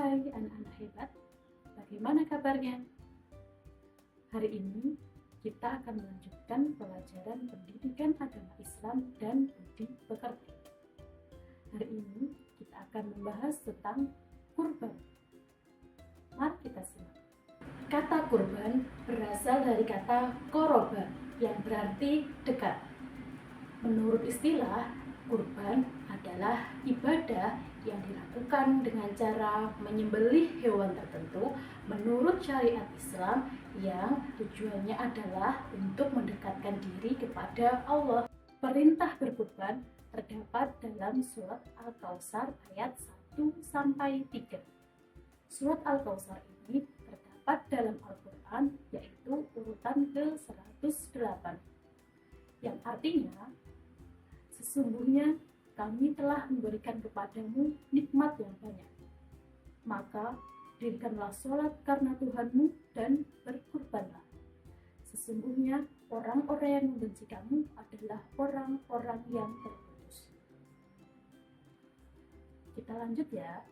Hai anak-anak hebat, bagaimana kabarnya? Hari ini kita akan melanjutkan pelajaran pendidikan agama Islam dan budi pekerti. Hari ini kita akan membahas tentang kurban. Mari kita simak. Kata kurban berasal dari kata koroba yang berarti dekat. Menurut istilah, kurban adalah ibadah yang dilakukan dengan cara menyembelih hewan tertentu menurut syariat Islam yang tujuannya adalah untuk mendekatkan diri kepada Allah. Perintah berkurban terdapat dalam surat Al-Kautsar ayat 1-3. Surat Al-Kautsar ini terdapat dalam Al-Quran, yaitu urutan ke-108, yang artinya, sesungguhnya kami telah memberikan kepadamu nikmat yang banyak. Maka dirikanlah sholat karena Tuhanmu dan berkurbanlah. Sesungguhnya orang-orang yang membenci kamu adalah orang-orang yang terputus. Kita lanjut ya.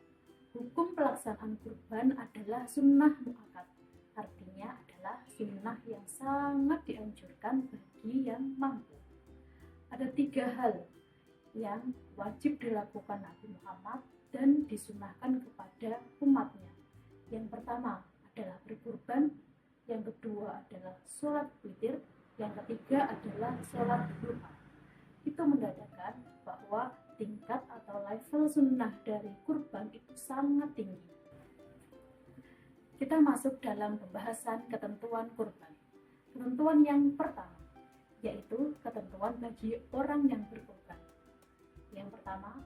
Hukum pelaksanaan kurban adalah sunnah muakkad. Artinya adalah sunnah yang sangat dianjurkan bagi yang mampu. Ada 3 hal yang wajib dilakukan Nabi Muhammad dan disunahkan kepada umatnya. Yang pertama adalah berkurban, yang kedua adalah sholat witir, yang ketiga adalah sholat duha. Itu menandakan bahwa tingkat atau level sunnah dari kurban itu sangat tinggi. Kita masuk dalam pembahasan ketentuan kurban. Ketentuan yang pertama yaitu ketentuan bagi orang yang berkurban. Yang pertama,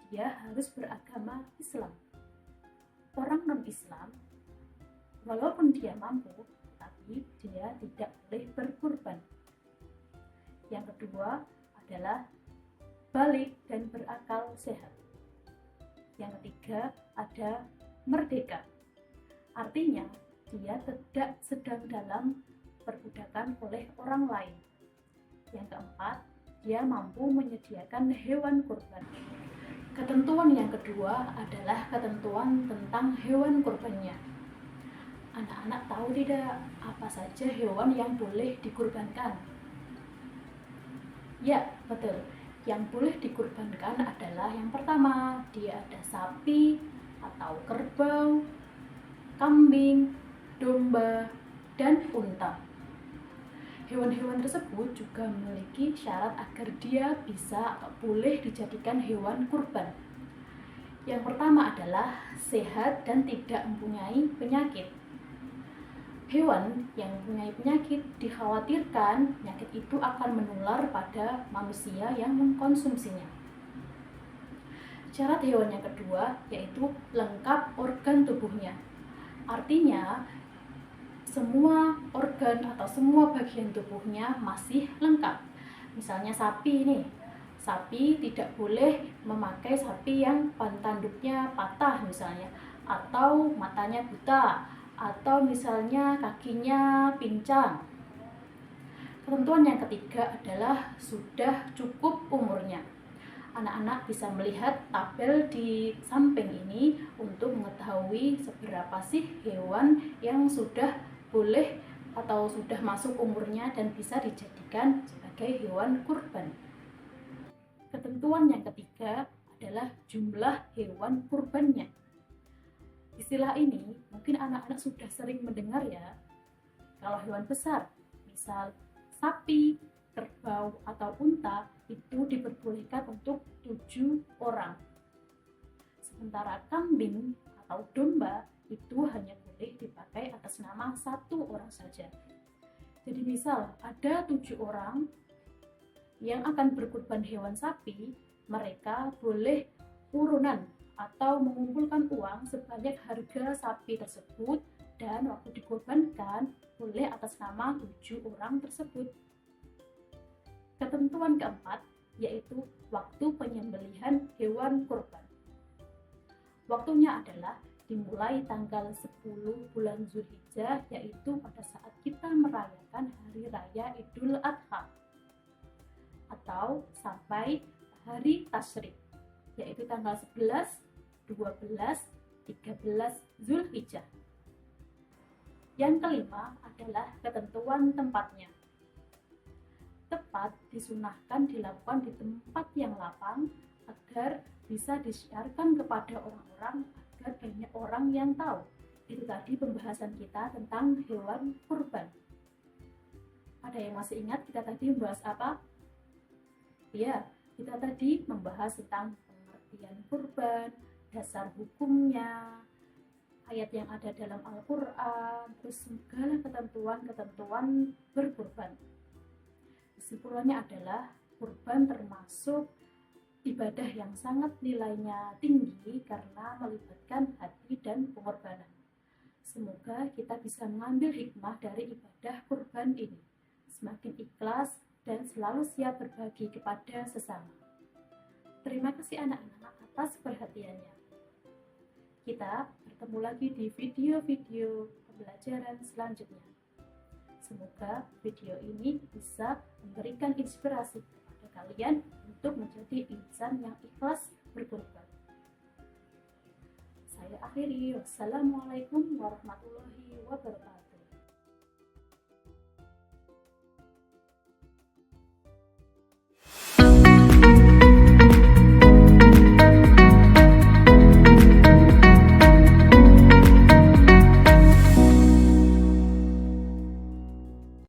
dia harus beragama Islam. Orang non-Islam, walaupun dia mampu, tapi dia tidak boleh berkurban. Yang kedua adalah balik dan berakal sehat. Yang ketiga ada merdeka. Artinya, dia tidak sedang dalam perbudakan oleh orang lain. Yang keempat, dia mampu menyediakan hewan kurban. Ketentuan yang kedua adalah ketentuan tentang hewan kurbannya. Anak-anak tahu tidak apa saja hewan yang boleh dikurbankan? Ya, betul. Yang boleh dikurbankan adalah yang pertama, dia ada sapi atau kerbau, kambing, domba, dan unta. Hewan-hewan tersebut juga memiliki syarat agar dia bisa atau boleh dijadikan hewan kurban. Yang pertama adalah sehat dan tidak mempunyai penyakit. Hewan yang mempunyai penyakit dikhawatirkan penyakit itu akan menular pada manusia yang mengkonsumsinya. Syarat hewan yang kedua yaitu lengkap organ tubuhnya. Artinya, semua organ atau semua bagian tubuhnya masih lengkap. Misalnya sapi nih, sapi tidak boleh memakai sapi yang tanduknya patah misalnya, atau matanya buta, atau misalnya kakinya pincang. Ketentuan yang ketiga adalah sudah cukup umurnya. Anak-anak bisa melihat tabel di samping ini untuk mengetahui seberapa sih hewan yang sudah boleh atau sudah masuk umurnya dan bisa dijadikan sebagai hewan kurban. Ketentuan yang ketiga adalah jumlah hewan kurbannya. Istilah ini mungkin anak-anak sudah sering mendengar ya. Kalau hewan besar, misal sapi, kerbau, atau unta, itu diperbolehkan untuk 7 orang. Sementara kambing atau domba itu hanya boleh dipakai atas nama 1 orang saja. Jadi misal ada 7 orang yang akan berkurban hewan sapi, mereka boleh urunan atau mengumpulkan uang sebanyak harga sapi tersebut dan waktu dikurbankan boleh atas nama 7 orang tersebut. Ketentuan keempat yaitu waktu penyembelihan hewan kurban. Waktunya adalah dimulai tanggal 10 bulan Zulhijjah, yaitu pada saat kita merayakan Hari Raya Idul Adha, atau sampai hari Tasyrik, yaitu tanggal 11, 12, 13 Zulhijjah. Yang kelima adalah ketentuan tempatnya. Tepat disunahkan dilakukan di tempat yang lapang agar bisa disiarkan kepada orang-orang, agar banyak orang yang tahu. Itu tadi pembahasan kita tentang hewan kurban. Ada yang masih ingat kita tadi membahas apa? Ya, kita tadi membahas tentang pengertian kurban, dasar hukumnya, ayat yang ada dalam Al-Quran, terus segala ketentuan-ketentuan berkurban. Kesimpulannya adalah kurban termasuk ibadah yang sangat nilainya tinggi karena melibatkan hati dan pengorbanan. Semoga kita bisa mengambil hikmah dari ibadah kurban ini, semakin ikhlas dan selalu siap berbagi kepada sesama. Terima kasih anak-anak atas perhatiannya. Kita bertemu lagi di video-video pembelajaran selanjutnya. Semoga video ini bisa memberikan inspirasi kepada kalian untuk menjadi insan yang ikhlas berkorban. Saya akhiri. Wassalamualaikum warahmatullahi wabarakatuh.